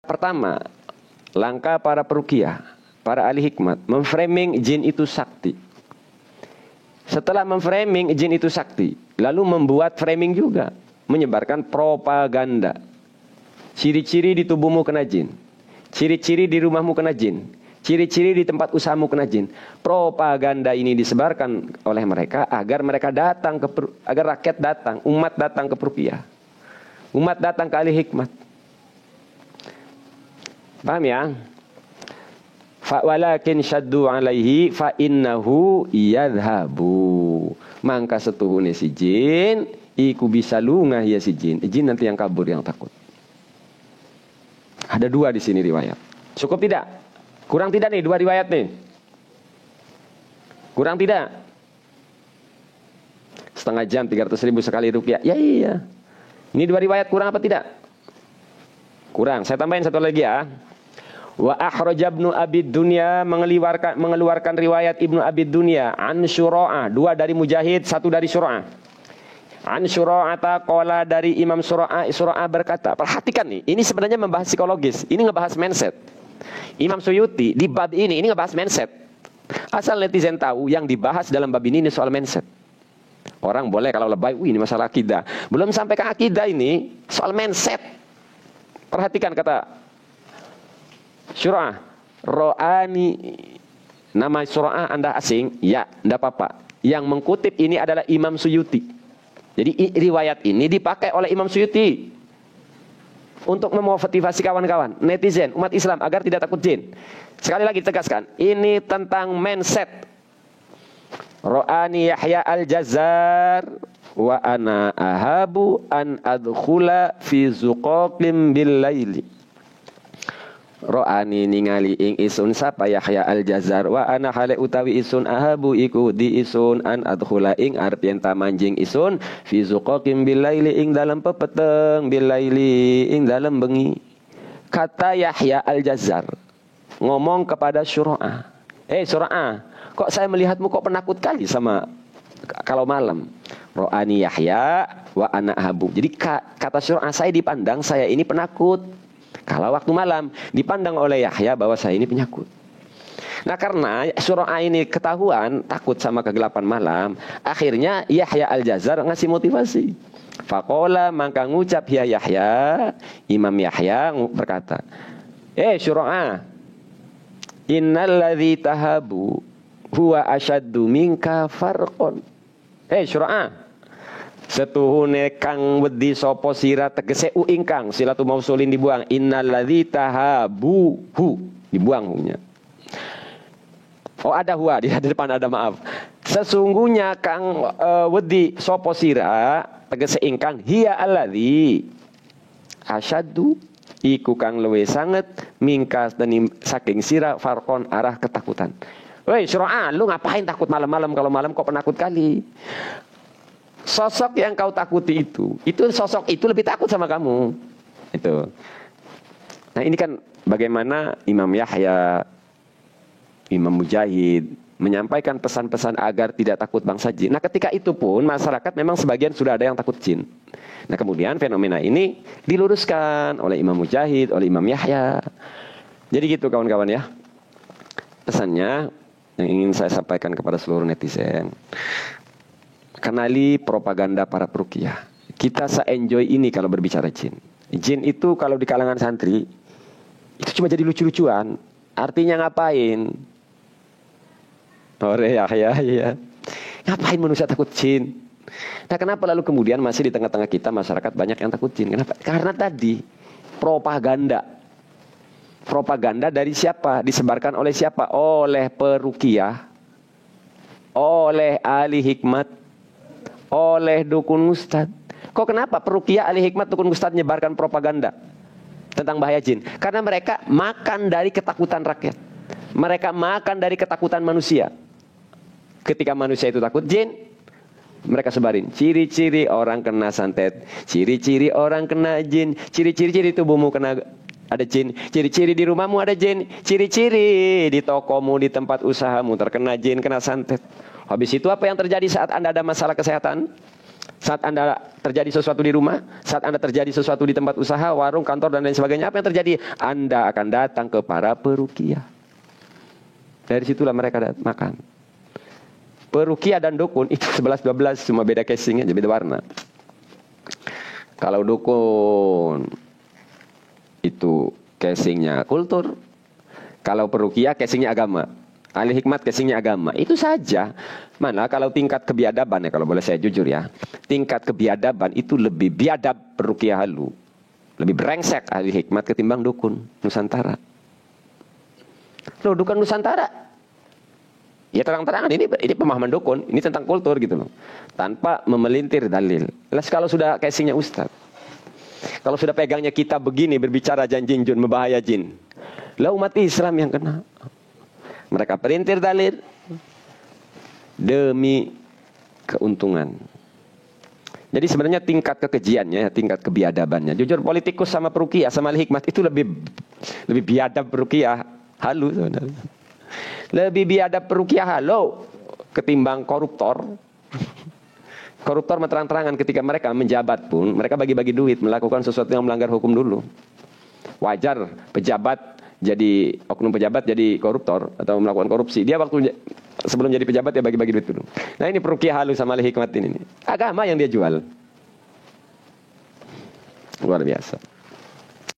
Pertama, langkah para peruqyah, para ahli hikmat, memframing jin itu sakti. Setelah memframing jin itu sakti, lalu membuat framing juga, menyebarkan propaganda. Ciri-ciri di tubuhmu kena jin, ciri-ciri di rumahmu kena jin, ciri-ciri di tempat usahamu kena jin. Propaganda ini disebarkan oleh mereka agar mereka datang agar rakyat datang, umat datang ke peruqyah, umat datang ke ahli hikmat. Paham ya? Fa walakin syaddu alaihi fa innahu yadhhabu. Mangka setuhune si jin iku bisa lungah ya si jin. Jin nanti yang kabur, yang takut. Ada dua di sini riwayat. Cukup tidak? Kurang tidak nih dua riwayat nih? Kurang tidak? Setengah jam 300.000 sekali rupiah. Ya iya. Ini dua riwayat kurang apa tidak? Kurang. Saya tambahin satu lagi ya. Wa akhraja Ibnu Abi Dunya, mengeluarkan riwayat Ibnu Abi Dunya an Syura'ah, dua dari Mujahid, satu dari Syura'ah. An Syura'ata qala, dari Imam Syura'ah berkata, perhatikan nih, ini sebenarnya membahas psikologis, ini ngebahas mindset. Imam Suyuti di bab ini ngebahas mindset. Asal netizen tahu yang dibahas dalam bab ini soal mindset. Orang boleh kalau lebay, ini masalah akidah. Belum sampai ke akidah, ini soal mindset. Perhatikan kata Syura'ah, ro'ani, nama Syura'ah Anda asing? Ya, tidak apa-apa. Yang mengkutip ini adalah Imam Suyuti. Jadi riwayat ini dipakai oleh Imam Suyuti untuk memotivasi kawan-kawan, netizen, umat Islam agar tidak takut jin. Sekali lagi tegaskan, ini tentang mindset. Ro'ani Yahya al-Jazzar wa ana ahabu an adkhula fi zuqaqim bil laili. Ro'ani ningali ing isun sapa Yahya al-Jazzar wa ana hale utawi isun ahabu iku di isun an adkhula ing arep yen manjing isun fi zuqaqim bil laili ing dalam pepeteng bil laili ing dalam bengi. Kata Yahya al-Jazzar ngomong kepada Syura'ah, Syura'ah, kok saya melihatmu kok penakut kali sama kalau malam. Ro'ani Yahya wa ana ahabu. Jadi kata Syura'ah, saya dipandang saya ini penakut kalau waktu malam, dipandang oleh Yahya bahwa saya ini penyakut. Nah karena Syura'ah ini ketahuan takut sama kegelapan malam, akhirnya Yahya al-Jazzar ngasih motivasi. Faqala, maka ngucap ya Yahya, Imam Yahya berkata, Syura'ah, innalladzi tahabu huwa asyaddu minka farqon. Syura'ah, setuhune kang wedi sapa sira tegese ingkang, silatu mausulin dibuang, innalladzi tahabuhu dibuang hunya. Ada huwa di depan ada maaf. Sesungguhnya kang wedi sapa sira tegese ingkang, hiya alladzi asyaddu iku kang luwe sanget mingkas dan saking sira farqon arah ketakutan. Woi Syura'ah, lu ngapain takut malam-malam? Kalau malam kok penakut kali? Sosok yang kau takuti itu sosok itu lebih takut sama kamu. Itu. Nah ini kan bagaimana Imam Yahya, Imam Mujahid menyampaikan pesan-pesan agar tidak takut bangsa jin. Nah ketika itu pun masyarakat memang sebagian sudah ada yang takut jin. Nah kemudian fenomena ini diluruskan oleh Imam Mujahid, oleh Imam Yahya. Jadi gitu kawan-kawan ya. Pesannya yang ingin saya sampaikan kepada seluruh netizen. Kenali propaganda para peruqyah. Kita se-enjoy ini kalau berbicara jin. Jin itu kalau di kalangan santri itu cuma jadi lucu-lucuan. Artinya ngapain? Ya. Ngapain manusia takut jin? Nah kenapa lalu kemudian masih di tengah-tengah kita masyarakat banyak yang takut jin? Kenapa? Karena tadi propaganda. Propaganda dari siapa? Disebarkan oleh siapa? Oleh peruqyah, oleh ahli hikmat, oleh dukun ustad. Kok kenapa peruqyah, ahli hikmat, dukun ustad menyebarkan propaganda tentang bahaya jin? Karena mereka makan dari ketakutan rakyat. Mereka makan dari ketakutan manusia. Ketika manusia itu takut jin, mereka sebarin ciri-ciri orang kena santet, ciri-ciri orang kena jin, ciri-ciri tubuhmu kena ada jin, ciri-ciri di rumahmu ada jin, ciri-ciri di tokomu, di tempat usahamu terkena jin, kena santet. Habis itu apa yang terjadi saat Anda ada masalah kesehatan? Saat Anda terjadi sesuatu di rumah, saat Anda terjadi sesuatu di tempat usaha, warung, kantor, dan lain sebagainya, apa yang terjadi? Anda akan datang ke para peruqyah. Dari situlah mereka makan. Peruqyah dan dukun itu 11-12, cuma beda casing aja, beda warna. Kalau dukun itu casingnya kultur, kalau peruqyah casingnya agama. Ahli hikmat casingnya agama. Itu saja. Mana kalau tingkat kebiadaban ya, kalau boleh saya jujur ya. Tingkat kebiadaban itu lebih biadab peruqyah halu. Lebih brengsek ahli hikmat ketimbang dukun Nusantara. Loh, dukun Nusantara. Ya terang-terangan ini pemahaman dukun. Ini tentang kultur gitu loh. Tanpa memelintir dalil. Lah kalau sudah casingnya ustaz. Kalau sudah pegangnya kita begini berbicara janjin jun membahaya jin. Lah umat Islam yang kena. Mereka perintir dalil demi keuntungan. Jadi sebenarnya tingkat kekejiannya, tingkat kebiadabannya. Jujur politikus sama peruqyah sama ahli hikmat itu lebih biadab peruqyah halu sebenarnya. Lebih biadab peruqyah halu ketimbang koruptor. Koruptor terang-terangan ketika mereka menjabat pun, mereka bagi-bagi duit, melakukan sesuatu yang melanggar hukum dulu. Wajar pejabat jadi oknum pejabat jadi koruptor atau melakukan korupsi. Dia waktu sebelum jadi pejabat dia bagi-bagi duit dulu. Nah ini peruqyah halu sama ahli hikmat ini. Agama yang dia jual. Luar biasa.